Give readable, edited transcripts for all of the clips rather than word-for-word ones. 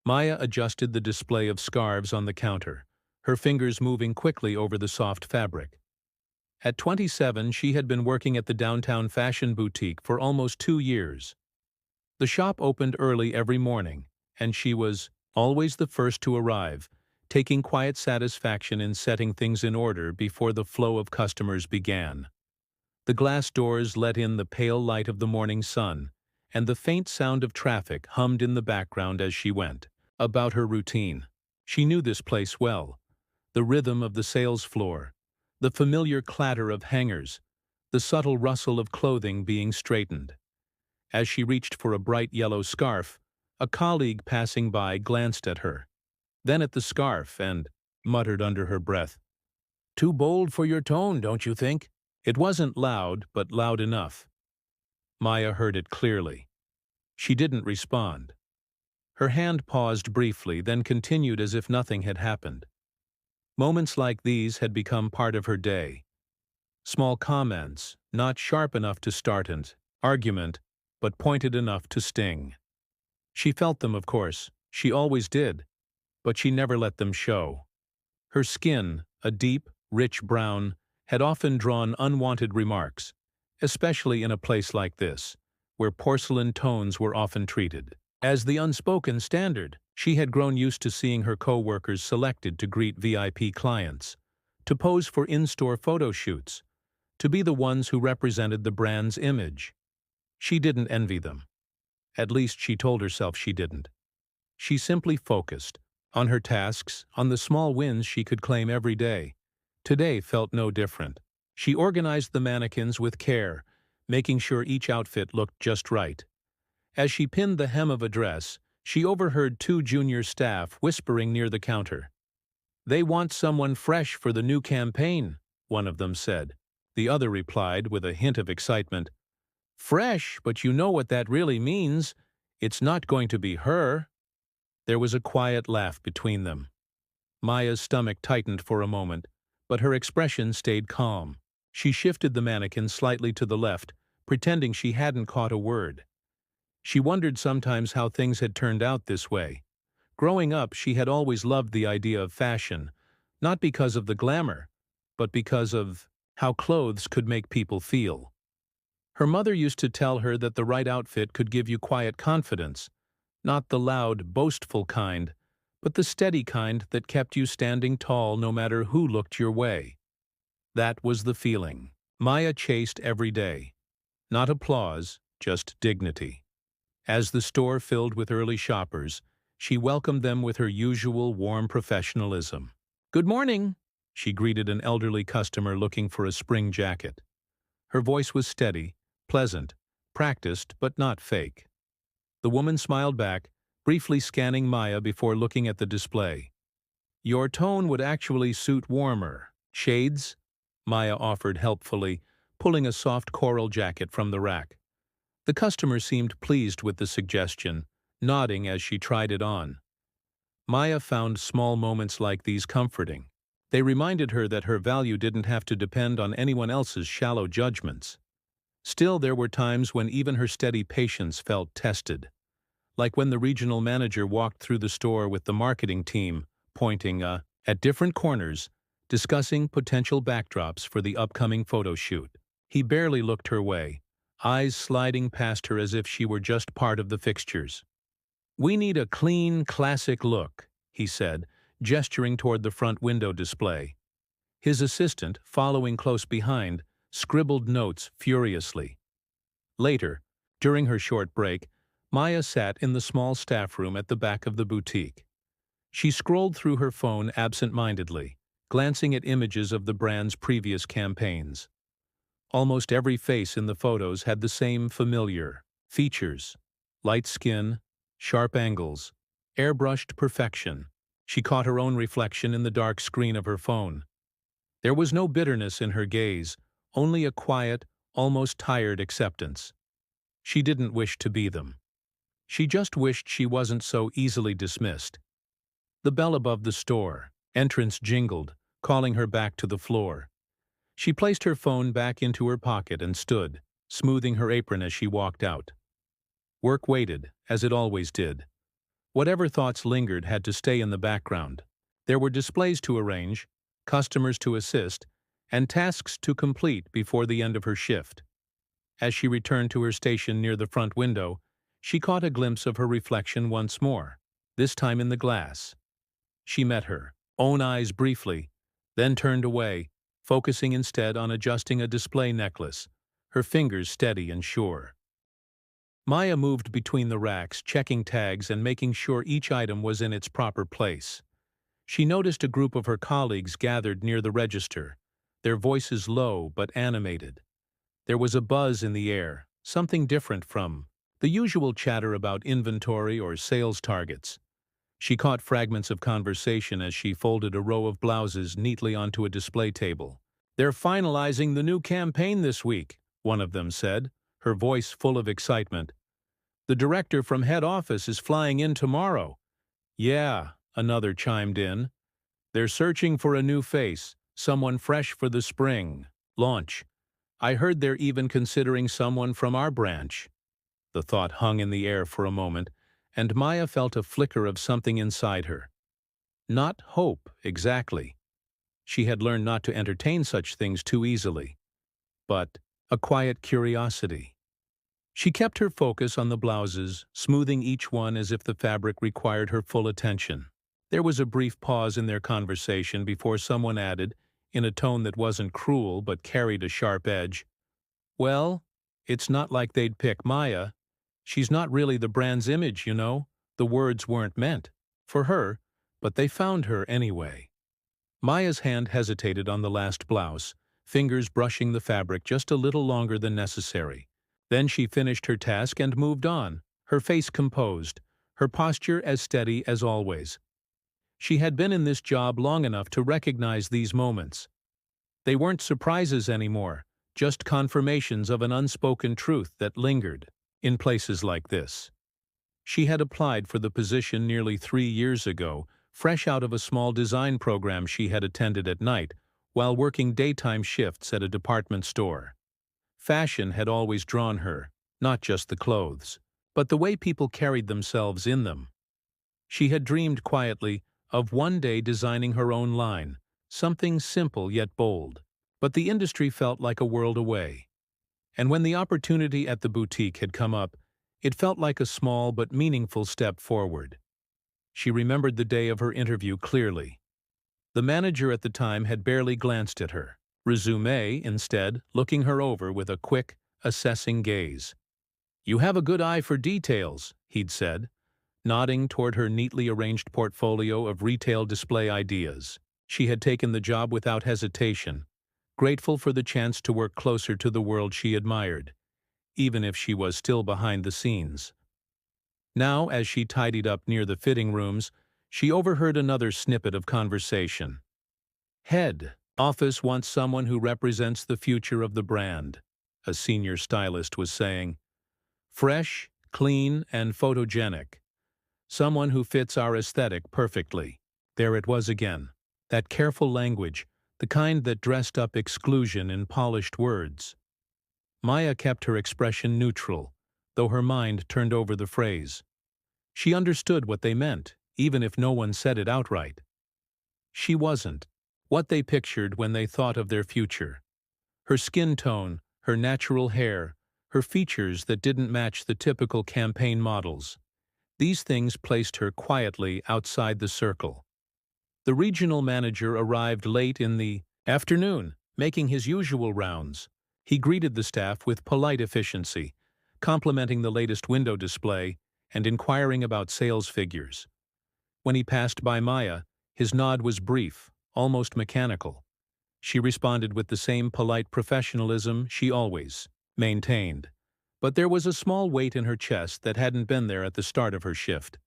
Maya adjusted the display of scarves on the counter, her fingers moving quickly over the soft fabric. At 27, she had been working at the downtown fashion boutique for almost 2 years. The shop opened early every morning, and she was always the first to arrive, taking quiet satisfaction in setting things in order before the flow of customers began. The glass doors let in the pale light of the morning sun, and the faint sound of traffic hummed in the background as she went about her routine. She knew this place well, the rhythm of the sales floor, the familiar clatter of hangers, the subtle rustle of clothing being straightened. As she reached for a bright yellow scarf, a colleague passing by glanced at her, then at the scarf, and muttered under her breath, "Too bold for your tone, don't you think?" It wasn't loud, but loud enough. Maya heard it clearly. She didn't respond. Her hand paused briefly, then continued as if nothing had happened. Moments like these had become part of her day. Small comments, not sharp enough to start an argument, but pointed enough to sting. She felt them, of course. She always did. But she never let them show. Her skin, a deep, rich brown, had often drawn unwanted remarks, especially in a place like this, where porcelain tones were often treated as the unspoken standard. She had grown used to seeing her co-workers selected to greet VIP clients, to pose for in-store photo shoots, to be the ones who represented the brand's image. She didn't envy them. At least she told herself she didn't. She simply focused on her tasks, on the small wins she could claim every day. Today felt no different. She organized the mannequins with care, making sure each outfit looked just right. As she pinned the hem of a dress, she overheard two junior staff whispering near the counter. "They want someone fresh for the new campaign," one of them said. The other replied with a hint of excitement, "Fresh, but you know what that really means. It's not going to be her." There was a quiet laugh between them. Maya's stomach tightened for a moment, but her expression stayed calm. She shifted the mannequin slightly to the left, pretending she hadn't caught a word. She wondered sometimes how things had turned out this way. Growing up, she had always loved the idea of fashion, not because of the glamour, but because of how clothes could make people feel. Her mother used to tell her that the right outfit could give you quiet confidence, not the loud, boastful kind, but the steady kind that kept you standing tall no matter who looked your way. That was the feeling Maya chased every day. Not applause, just dignity. As the store filled with early shoppers, she welcomed them with her usual warm professionalism. "Good morning," she greeted an elderly customer looking for a spring jacket. Her voice was steady, pleasant, practiced but not fake. The woman smiled back, briefly scanning Maya before looking at the display. "Your tone would actually suit warmer shades," Maya offered helpfully, pulling a soft coral jacket from the rack. The customer seemed pleased with the suggestion, nodding as she tried it on. Maya found small moments like these comforting. They reminded her that her value didn't have to depend on anyone else's shallow judgments. Still, there were times when even her steady patience felt tested. Like when the regional manager walked through the store with the marketing team, pointing at different corners, discussing potential backdrops for the upcoming photo shoot. He barely looked her way, eyes sliding past her as if she were just part of the fixtures. "We need a clean, classic look," he said, gesturing toward the front window display. His assistant, following close behind, scribbled notes furiously. Later, during her short break, Maya sat in the small staff room at the back of the boutique. She scrolled through her phone absent-mindedly, glancing at images of the brand's previous campaigns. Almost every face in the photos had the same familiar features: light skin, sharp angles, airbrushed perfection. She caught her own reflection in the dark screen of her phone. There was no bitterness in her gaze, only a quiet, almost tired acceptance. She didn't wish to be them. She just wished she wasn't so easily dismissed. The bell above the store entrance jingled, calling her back to the floor. She placed her phone back into her pocket and stood, smoothing her apron as she walked out. Work waited, as it always did. Whatever thoughts lingered had to stay in the background. There were displays to arrange, customers to assist, and tasks to complete before the end of her shift. As she returned to her station near the front window, she caught a glimpse of her reflection once more, this time in the glass. She met her own eyes briefly, then turned away, focusing instead on adjusting a display necklace, her fingers steady and sure. Maya moved between the racks, checking tags and making sure each item was in its proper place. She noticed a group of her colleagues gathered near the register, their voices low but animated. There was a buzz in the air, something different from the usual chatter about inventory or sales targets. She caught fragments of conversation as she folded a row of blouses neatly onto a display table. "They're finalizing the new campaign this week," one of them said, her voice full of excitement. "The director from head office is flying in tomorrow." "Yeah," another chimed in. "They're searching for a new face, someone fresh for the spring launch. I heard they're even considering someone from our branch." The thought hung in the air for a moment, and Maya felt a flicker of something inside her. Not hope, exactly. She had learned not to entertain such things too easily. But a quiet curiosity. She kept her focus on the blouses, smoothing each one as if the fabric required her full attention. There was a brief pause in their conversation before someone added, in a tone that wasn't cruel but carried a sharp edge, "Well, it's not like they'd pick Maya. She's not really the brand's image, you know. The words weren't meant for her, but they found her anyway." Maya's hand hesitated on the last blouse, fingers brushing the fabric just a little longer than necessary. Then she finished her task and moved on, her face composed, her posture as steady as always. She had been in this job long enough to recognize these moments. They weren't surprises anymore, just confirmations of an unspoken truth that lingered in places like this. She had applied for the position nearly 3 years ago, fresh out of a small design program she had attended at night while working daytime shifts at a department store. Fashion had always drawn her, not just the clothes, but the way people carried themselves in them. She had dreamed quietly of one day designing her own line, something simple yet bold. But the industry felt like a world away. And when the opportunity at the boutique had come up, it felt like a small but meaningful step forward. She remembered the day of her interview clearly. The manager at the time had barely glanced at her resume, instead, looking her over with a quick, assessing gaze. "You have a good eye for details," he'd said, nodding toward her neatly arranged portfolio of retail display ideas. She had taken the job without hesitation, grateful for the chance to work closer to the world she admired, even if she was still behind the scenes. Now, as she tidied up near the fitting rooms, she overheard another snippet of conversation. "Head office wants someone who represents the future of the brand," a senior stylist was saying. "Fresh, clean, and photogenic. Someone who fits our aesthetic perfectly." There it was again, that careful language, the kind that dressed up exclusion in polished words. Maya kept her expression neutral, though her mind turned over the phrase. She understood what they meant, even if no one said it outright. She wasn't what they pictured when they thought of their future. Her skin tone, her natural hair, her features that didn't match the typical campaign models. These things placed her quietly outside the circle. The regional manager arrived late in the afternoon, making his usual rounds. He greeted the staff with polite efficiency, complimenting the latest window display and inquiring about sales figures. When he passed by Maya, his nod was brief, almost mechanical. She responded with the same polite professionalism she always maintained. But there was a small weight in her chest that hadn't been there at the start of her shift.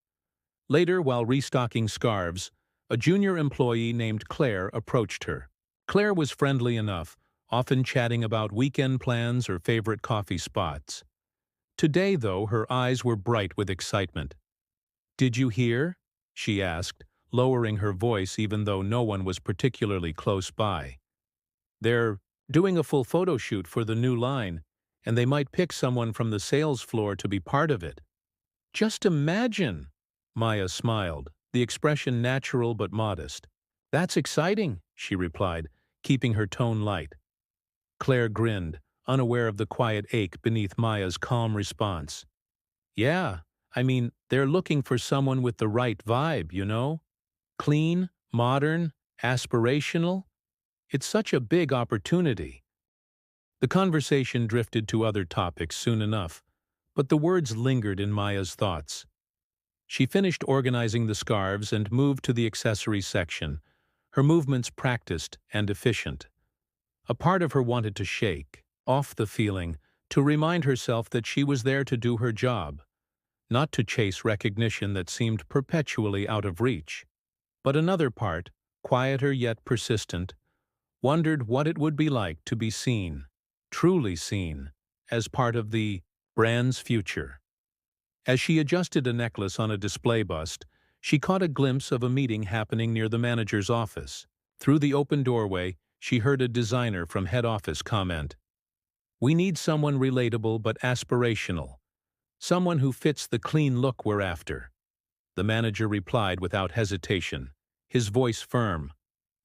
Later, while restocking scarves, a junior employee named Claire approached her. Claire was friendly enough, often chatting about weekend plans or favorite coffee spots. Today, though, her eyes were bright with excitement. "Did you hear?" she asked, lowering her voice even though no one was particularly close by. "They're doing a full photo shoot for the new line, and they might pick someone from the sales floor to be part of it." "Just imagine!" Maya smiled, the expression natural but modest. "That's exciting," she replied, keeping her tone light. Claire grinned, unaware of the quiet ache beneath Maya's calm response. "Yeah, I mean, they're looking for someone with the right vibe, you know? Clean, modern, aspirational. It's such a big opportunity." The conversation drifted to other topics soon enough, but the words lingered in Maya's thoughts. She finished organizing the scarves and moved to the accessories section, her movements practiced and efficient. A part of her wanted to shake off the feeling, to remind herself that she was there to do her job, not to chase recognition that seemed perpetually out of reach. But another part, quieter yet persistent, wondered what it would be like to be seen, truly seen, as part of the brand's future. As she adjusted a necklace on a display bust, she caught a glimpse of a meeting happening near the manager's office. Through the open doorway, she heard a designer from head office comment, "We need someone relatable but aspirational. Someone who fits the clean look we're after." The manager replied without hesitation, his voice firm,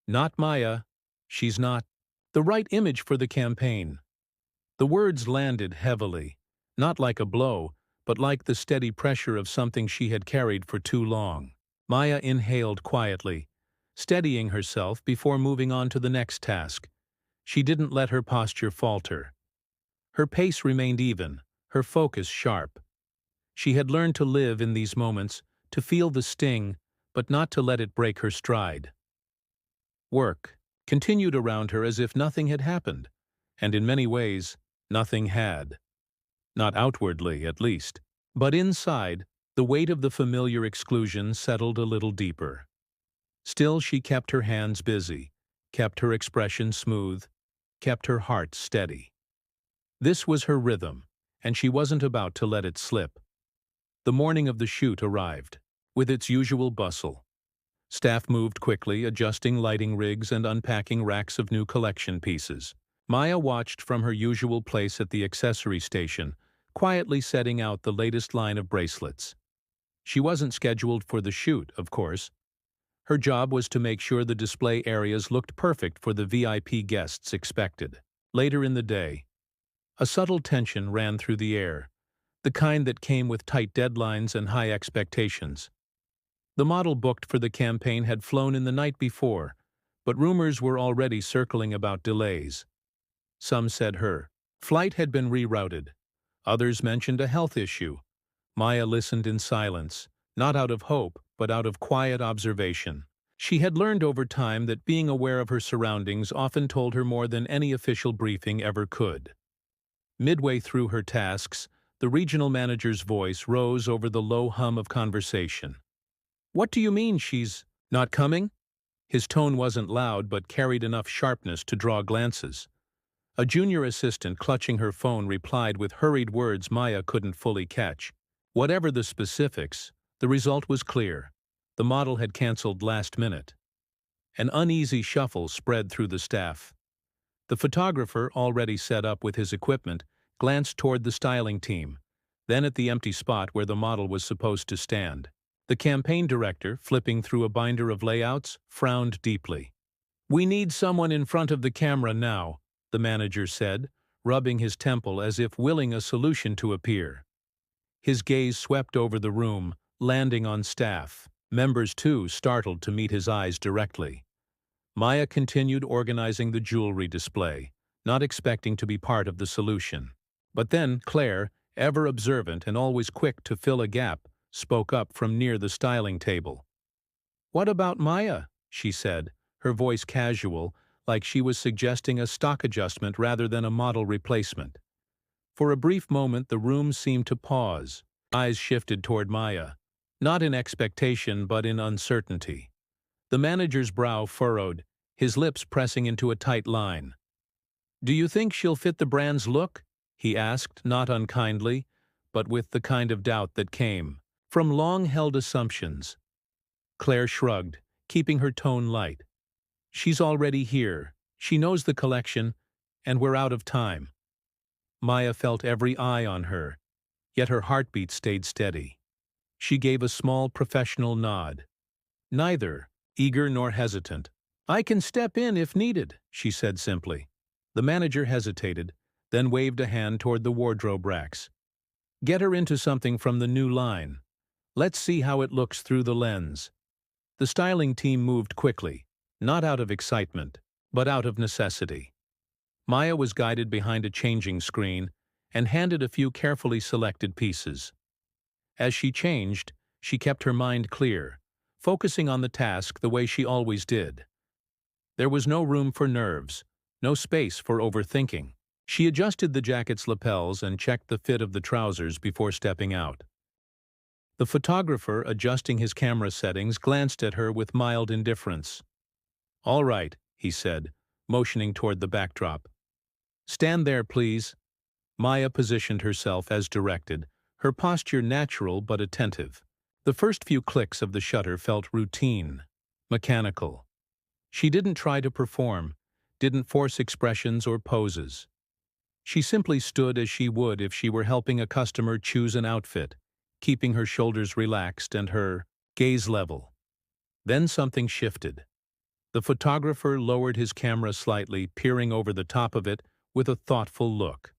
"Not Maya. She's not the right image for the campaign." The words landed heavily, not like a blow, but like the steady pressure of something she had carried for too long. Maya inhaled quietly, steadying herself before moving on to the next task. She didn't let her posture falter. Her pace remained even, her focus sharp. She had learned to live in these moments, to feel the sting, but not to let it break her stride. Work continued around her as if nothing had happened, and in many ways, nothing had. Not outwardly, at least. But inside, the weight of the familiar exclusion settled a little deeper. Still, she kept her hands busy, kept her expression smooth, kept her heart steady. This was her rhythm, and she wasn't about to let it slip. The morning of the shoot arrived, with its usual bustle. Staff moved quickly, adjusting lighting rigs and unpacking racks of new collection pieces. Maya watched from her usual place at the accessory station, quietly setting out the latest line of bracelets. She wasn't scheduled for the shoot, of course. Her job was to make sure the display areas looked perfect for the VIP guests expected. Later in the day, a subtle tension ran through the air, the kind that came with tight deadlines and high expectations. The model booked for the campaign had flown in the night before, but rumors were already circling about delays. Some said her flight had been rerouted. Others mentioned a health issue. Maya listened in silence, not out of hope, but out of quiet observation. She had learned over time that being aware of her surroundings often told her more than any official briefing ever could. Midway through her tasks, the regional manager's voice rose over the low hum of conversation. "What do you mean she's not coming?" His tone wasn't loud but carried enough sharpness to draw glances. A junior assistant clutching her phone replied with hurried words Maya couldn't fully catch. Whatever the specifics, the result was clear. The model had canceled last minute. An uneasy shuffle spread through the staff. The photographer, already set up with his equipment, glanced toward the styling team, then at the empty spot where the model was supposed to stand. The campaign director, flipping through a binder of layouts, frowned deeply. "We need someone in front of the camera now," the manager said, rubbing his temple as if willing a solution to appear. His gaze swept over the room, landing on staff. Members, too, startled to meet his eyes directly. Maya continued organizing the jewelry display, not expecting to be part of the solution. But then Claire, ever observant and always quick to fill a gap, spoke up from near the styling table. "What about Maya?" she said, her voice casual, like she was suggesting a stock adjustment rather than a model replacement. For a brief moment the room seemed to pause. Eyes shifted toward Maya, not in expectation but in uncertainty. The manager's brow furrowed, his lips pressing into a tight line. "Do you think she'll fit the brand's look?" he asked, not unkindly, but with the kind of doubt that came from long-held assumptions. Claire shrugged, keeping her tone light. "She's already here. She knows the collection, and we're out of time." Maya felt every eye on her, yet her heartbeat stayed steady. She gave a small professional nod. Neither eager nor hesitant. "I can step in if needed," she said simply. The manager hesitated, then waved a hand toward the wardrobe racks. "Get her into something from the new line. Let's see how it looks through the lens." The styling team moved quickly, not out of excitement, but out of necessity. Maya was guided behind a changing screen and handed a few carefully selected pieces. As she changed, she kept her mind clear, focusing on the task the way she always did. There was no room for nerves, no space for overthinking. She adjusted the jacket's lapels and checked the fit of the trousers before stepping out. The photographer, adjusting his camera settings, glanced at her with mild indifference. "All right," he said, motioning toward the backdrop. "Stand there, please." Maya positioned herself as directed, her posture natural but attentive. The first few clicks of the shutter felt routine, mechanical. She didn't try to perform, didn't force expressions or poses. She simply stood as she would if she were helping a customer choose an outfit, keeping her shoulders relaxed and her gaze level. Then something shifted. The photographer lowered his camera slightly, peering over the top of it with a thoughtful look.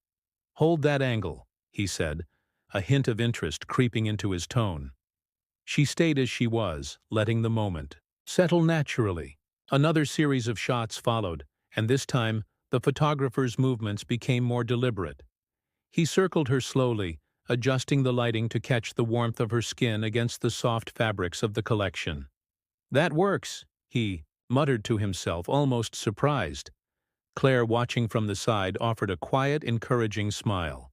"Hold that angle," he said, a hint of interest creeping into his tone. She stayed as she was, letting the moment settle naturally. Another series of shots followed, and this time the photographer's movements became more deliberate. He circled her slowly, adjusting the lighting to catch the warmth of her skin against the soft fabrics of the collection. "That works," he muttered to himself, almost surprised. Claire, watching from the side, offered a quiet, encouraging smile.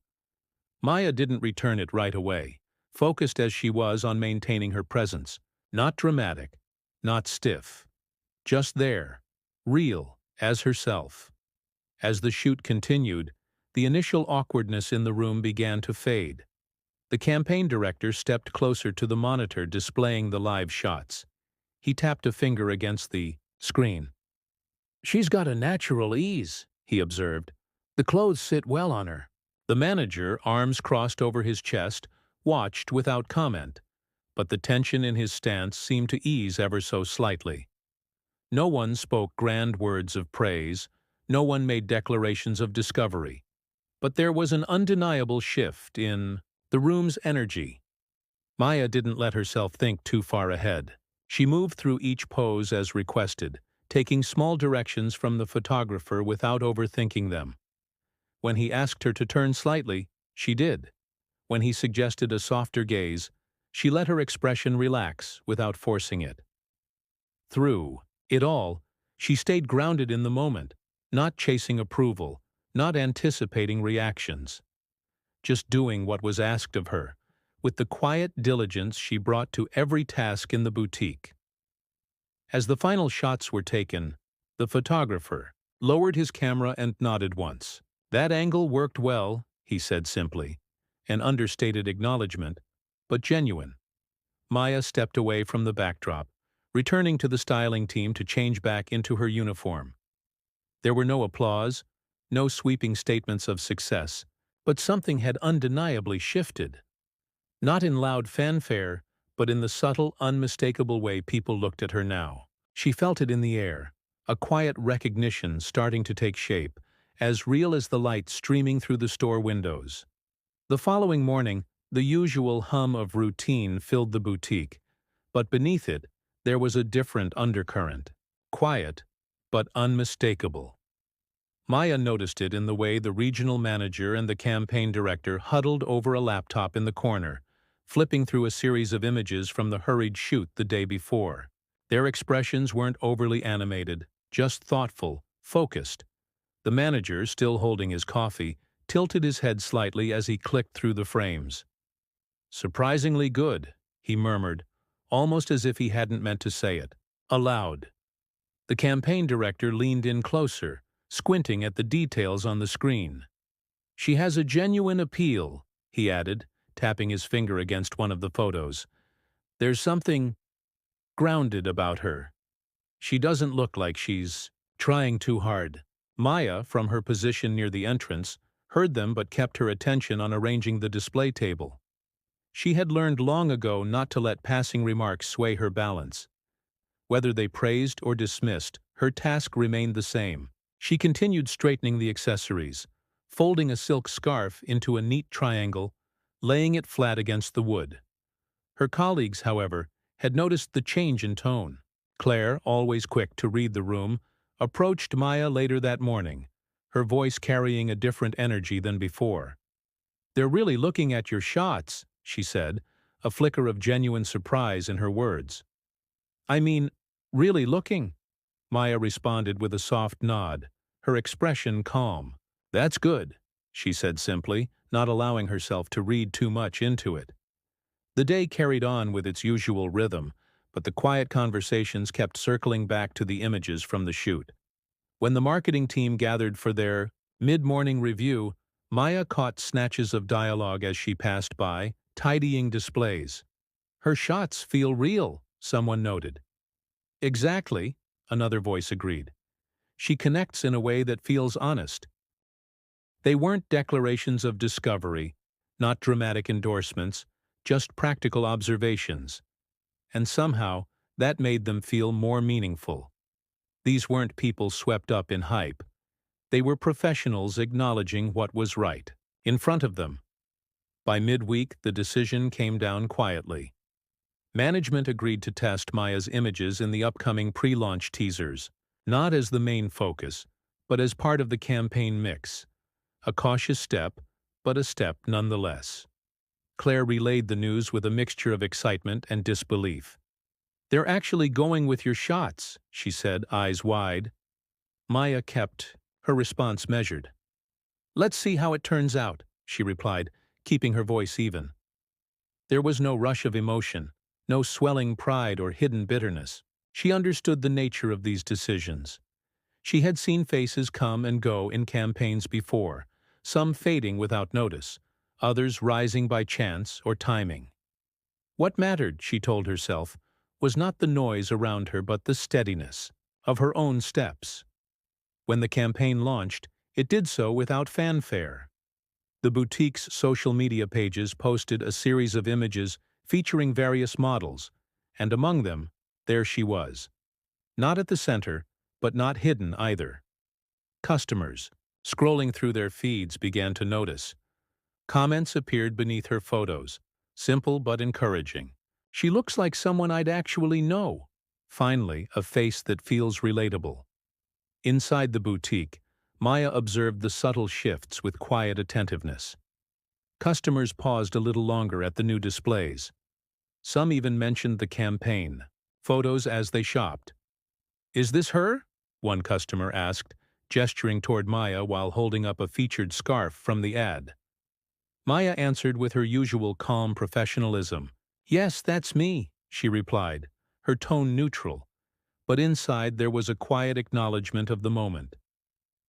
Maya didn't return it right away, focused as she was on maintaining her presence. Not dramatic, not stiff. Just there, real, as herself. As the shoot continued, the initial awkwardness in the room began to fade. The campaign director stepped closer to the monitor displaying the live shots. He tapped a finger against the screen. "She's got a natural ease," he observed. "The clothes sit well on her." The manager, arms crossed over his chest, watched without comment, but the tension in his stance seemed to ease ever so slightly. No one spoke grand words of praise, no one made declarations of discovery, but there was an undeniable shift in the room's energy. Maya didn't let herself think too far ahead. She moved through each pose as requested, taking small directions from the photographer without overthinking them. When he asked her to turn slightly, she did. When he suggested a softer gaze, she let her expression relax without forcing it. Through it all, she stayed grounded in the moment, not chasing approval, not anticipating reactions. Just doing what was asked of her, with the quiet diligence she brought to every task in the boutique. As the final shots were taken, the photographer lowered his camera and nodded once. "That angle worked well," he said simply, an understated acknowledgement, but genuine. Maya stepped away from the backdrop, returning to the styling team to change back into her uniform. There were no applause, no sweeping statements of success, but something had undeniably shifted. Not in loud fanfare, but in the subtle, unmistakable way people looked at her now. She felt it in the air, a quiet recognition starting to take shape, as real as the light streaming through the store windows. The following morning, the usual hum of routine filled the boutique, but beneath it, there was a different undercurrent. Quiet, but unmistakable. Maya noticed it in the way the regional manager and the campaign director huddled over a laptop in the corner, flipping through a series of images from the hurried shoot the day before. Their expressions weren't overly animated, just thoughtful, focused. The manager, still holding his coffee, tilted his head slightly as he clicked through the frames. "Surprisingly good," he murmured, almost as if he hadn't meant to say it, aloud. The campaign director leaned in closer, squinting at the details on the screen. "She has a genuine appeal," he added, tapping his finger against one of the photos. "There's something grounded about her. She doesn't look like she's trying too hard." Maya, from her position near the entrance, heard them but kept her attention on arranging the display table. She had learned long ago not to let passing remarks sway her balance. Whether they praised or dismissed, her task remained the same. She continued straightening the accessories, folding a silk scarf into a neat triangle, laying it flat against the wood. Her colleagues, however, had noticed the change in tone. Claire, always quick to read the room, approached Maya later that morning, her voice carrying a different energy than before. "They're really looking at your shots," she said, a flicker of genuine surprise in her words. "I mean, really looking?" Maya responded with a soft nod, her expression calm. "That's good," she said simply, not allowing herself to read too much into it. The day carried on with its usual rhythm, but the quiet conversations kept circling back to the images from the shoot. When the marketing team gathered for their mid-morning review, Maya caught snatches of dialogue as she passed by, tidying displays. "Her shots feel real," someone noted. "Exactly," another voice agreed. "She connects in a way that feels honest." They weren't declarations of discovery, not dramatic endorsements, just practical observations. And somehow, that made them feel more meaningful. These weren't people swept up in hype. They were professionals acknowledging what was right in front of them. By midweek, the decision came down quietly. Management agreed to test Maya's images in the upcoming pre-launch teasers, not as the main focus, but as part of the campaign mix. A cautious step, but a step nonetheless. Claire relayed the news with a mixture of excitement and disbelief. "They're actually going with your shots," she said, eyes wide. Maya kept her response measured. "Let's see how it turns out," she replied, keeping her voice even. There was no rush of emotion, no swelling pride or hidden bitterness. She understood the nature of these decisions. She had seen faces come and go in campaigns before, some fading without notice, others rising by chance or timing. What mattered, she told herself, was not the noise around her but the steadiness of her own steps. When the campaign launched, it did so without fanfare. The boutique's social media pages posted a series of images featuring various models, and among them, there she was. Not at the center, but not hidden either. Customers, scrolling through their feeds, began to notice. Comments appeared beneath her photos, simple but encouraging. "She looks like someone I'd actually know." Finally, a face that feels relatable. Inside the boutique, Maya observed the subtle shifts with quiet attentiveness. Customers paused a little longer at the new displays. Some even mentioned the campaign photos as they shopped. "Is this her?" one customer asked, gesturing toward Maya while holding up a featured scarf from the ad. Maya answered with her usual calm professionalism. "Yes, that's me," she replied, her tone neutral, but inside there was a quiet acknowledgement of the moment.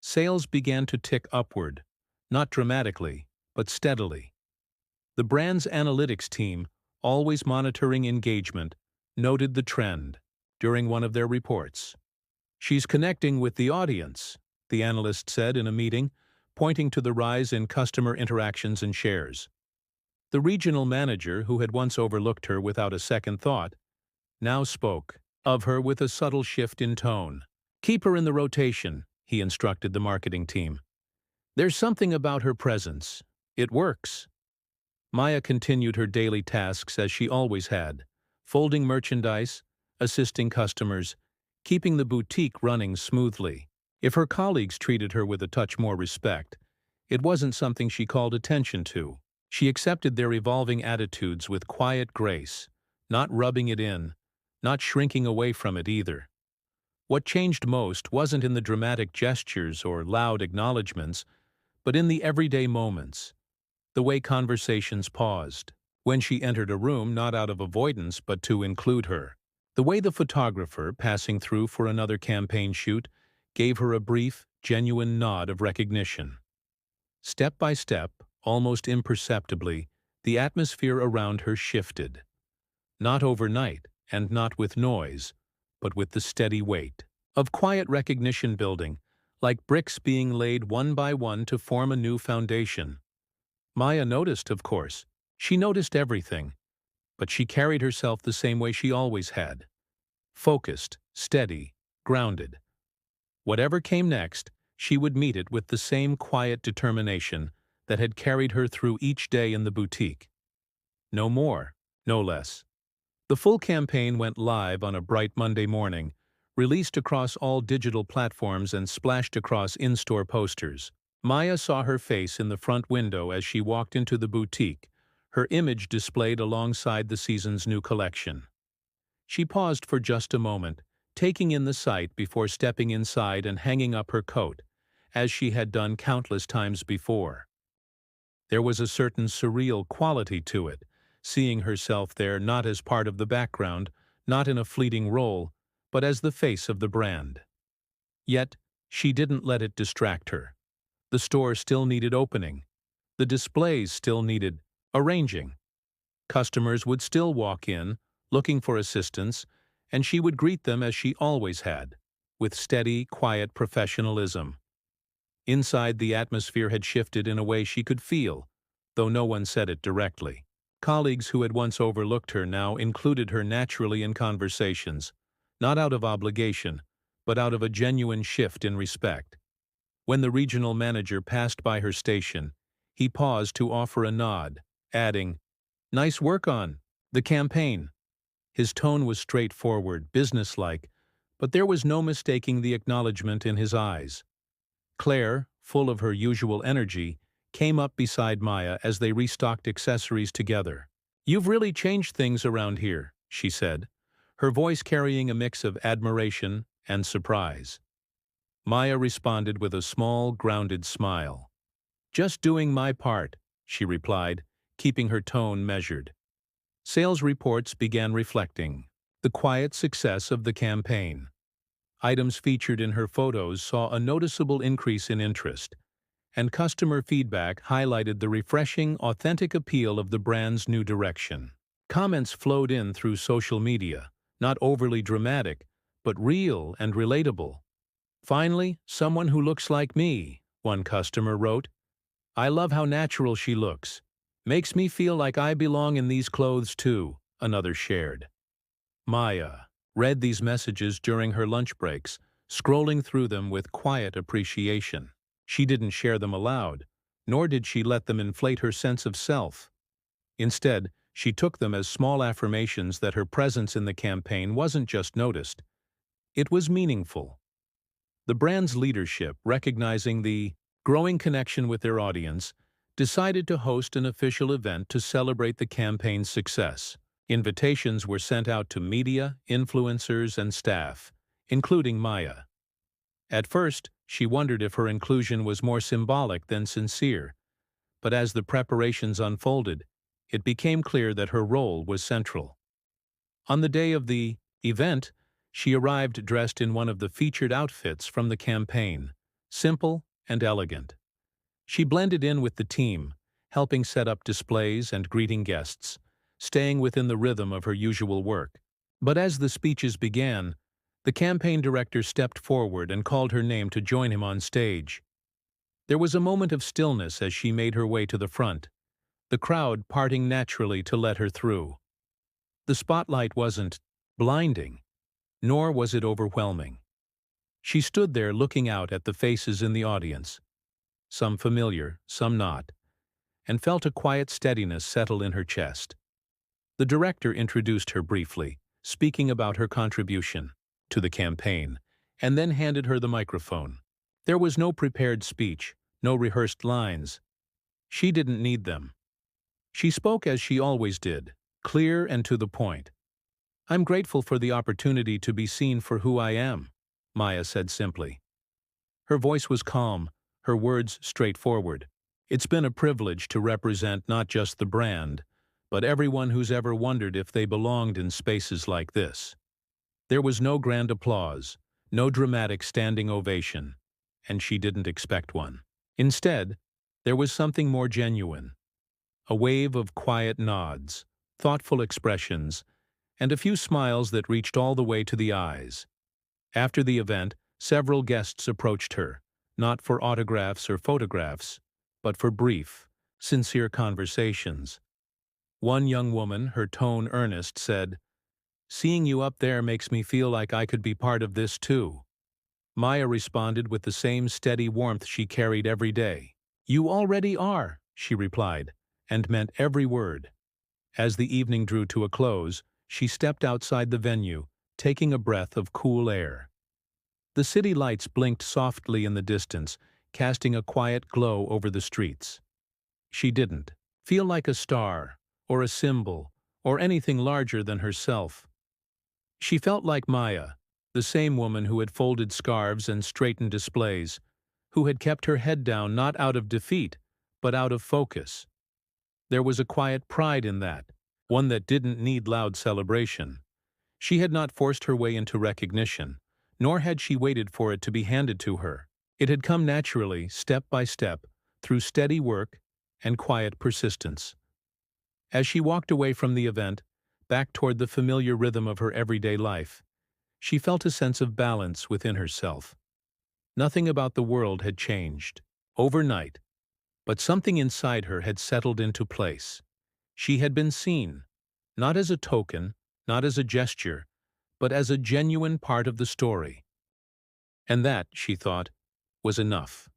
Sales began to tick upward, not dramatically, but steadily. The brand's analytics team, always monitoring engagement, noted the trend during one of their reports. "She's connecting with the audience," the analyst said in a meeting, pointing to the rise in customer interactions and shares. The regional manager, who had once overlooked her without a second thought, now spoke of her with a subtle shift in tone. "Keep her in the rotation," he instructed the marketing team. "There's something about her presence. It works." Maya continued her daily tasks as she always had, folding merchandise, assisting customers, keeping the boutique running smoothly. If her colleagues treated her with a touch more respect, it wasn't something she called attention to. She accepted their evolving attitudes with quiet grace, not rubbing it in, not shrinking away from it either. What changed most wasn't in the dramatic gestures or loud acknowledgments, but in the everyday moments, the way conversations paused, when she entered a room not out of avoidance but to include her, the way the photographer, passing through for another campaign shoot, gave her a brief, genuine nod of recognition. Step by step, almost imperceptibly, the atmosphere around her shifted. Not overnight, and not with noise, but with the steady weight of quiet recognition building, like bricks being laid one by one to form a new foundation. Maya noticed, of course. She noticed everything, but she carried herself the same way she always had. Focused, steady, grounded. Whatever came next, she would meet it with the same quiet determination that had carried her through each day in the boutique. No more, no less. The full campaign went live on a bright Monday morning, released across all digital platforms and splashed across in-store posters. Maya saw her face in the front window as she walked into the boutique, her image displayed alongside the season's new collection. She paused for just a moment, taking in the sight before stepping inside and hanging up her coat, as she had done countless times before. There was a certain surreal quality to it, seeing herself there not as part of the background, not in a fleeting role, but as the face of the brand. Yet, she didn't let it distract her. The store still needed opening. The displays still needed arranging. Customers would still walk in, looking for assistance, and she would greet them as she always had, with steady, quiet professionalism. Inside, the atmosphere had shifted in a way she could feel, though no one said it directly. Colleagues who had once overlooked her now included her naturally in conversations, not out of obligation, but out of a genuine shift in respect. When the regional manager passed by her station, he paused to offer a nod, adding, "Nice work on the campaign." His tone was straightforward, businesslike, but there was no mistaking the acknowledgement in his eyes. Claire, full of her usual energy, came up beside Maya as they restocked accessories together. "You've really changed things around here," she said, her voice carrying a mix of admiration and surprise. Maya responded with a small, grounded smile. "Just doing my part," she replied, keeping her tone measured. Sales reports began reflecting the quiet success of the campaign. Items featured in her photos saw a noticeable increase in interest, and customer feedback highlighted the refreshing, authentic appeal of the brand's new direction. Comments flowed in through social media, not overly dramatic, but real and relatable. "Finally, someone who looks like me," one customer wrote. "I love how natural she looks. Makes me feel like I belong in these clothes too," another shared. Maya read these messages during her lunch breaks, scrolling through them with quiet appreciation. She didn't share them aloud, nor did she let them inflate her sense of self. Instead, she took them as small affirmations that her presence in the campaign wasn't just noticed. It was meaningful. The brand's leadership, recognizing the growing connection with their audience, decided to host an official event to celebrate the campaign's success. Invitations were sent out to media, influencers, and staff, including Maya. At first, she wondered if her inclusion was more symbolic than sincere, but as the preparations unfolded, it became clear that her role was central. On the day of the event, she arrived dressed in one of the featured outfits from the campaign, simple and elegant. She blended in with the team, helping set up displays and greeting guests, staying within the rhythm of her usual work. But as the speeches began, the campaign director stepped forward and called her name to join him on stage. There was a moment of stillness as she made her way to the front, the crowd parting naturally to let her through. The spotlight wasn't blinding, nor was it overwhelming. She stood there looking out at the faces in the audience, some familiar, some not, and felt a quiet steadiness settle in her chest. The director introduced her briefly, speaking about her contribution to the campaign, and then handed her the microphone. There was no prepared speech, no rehearsed lines. She didn't need them. She spoke as she always did, clear and to the point. "I'm grateful for the opportunity to be seen for who I am," Maya said simply. Her voice was calm, her words straightforward. "It's been a privilege to represent not just the brand, but everyone who's ever wondered if they belonged in spaces like this." There was no grand applause, no dramatic standing ovation, and she didn't expect one. Instead, there was something more genuine. A wave of quiet nods, thoughtful expressions, and a few smiles that reached all the way to the eyes. After the event, several guests approached her, not for autographs or photographs, but for brief, sincere conversations. One young woman, her tone earnest, said, "Seeing you up there makes me feel like I could be part of this too." Maya responded with the same steady warmth she carried every day. "You already are," she replied, and meant every word. As the evening drew to a close, she stepped outside the venue, taking a breath of cool air. The city lights blinked softly in the distance, casting a quiet glow over the streets. She didn't feel like a star, or a symbol, or anything larger than herself. She felt like Maya, the same woman who had folded scarves and straightened displays, who had kept her head down not out of defeat, but out of focus. There was a quiet pride in that, one that didn't need loud celebration. She had not forced her way into recognition, nor had she waited for it to be handed to her. It had come naturally, step by step, through steady work and quiet persistence. As she walked away from the event, back toward the familiar rhythm of her everyday life, she felt a sense of balance within herself. Nothing about the world had changed overnight, but something inside her had settled into place. She had been seen, not as a token, not as a gesture, but as a genuine part of the story. And that, she thought, was enough.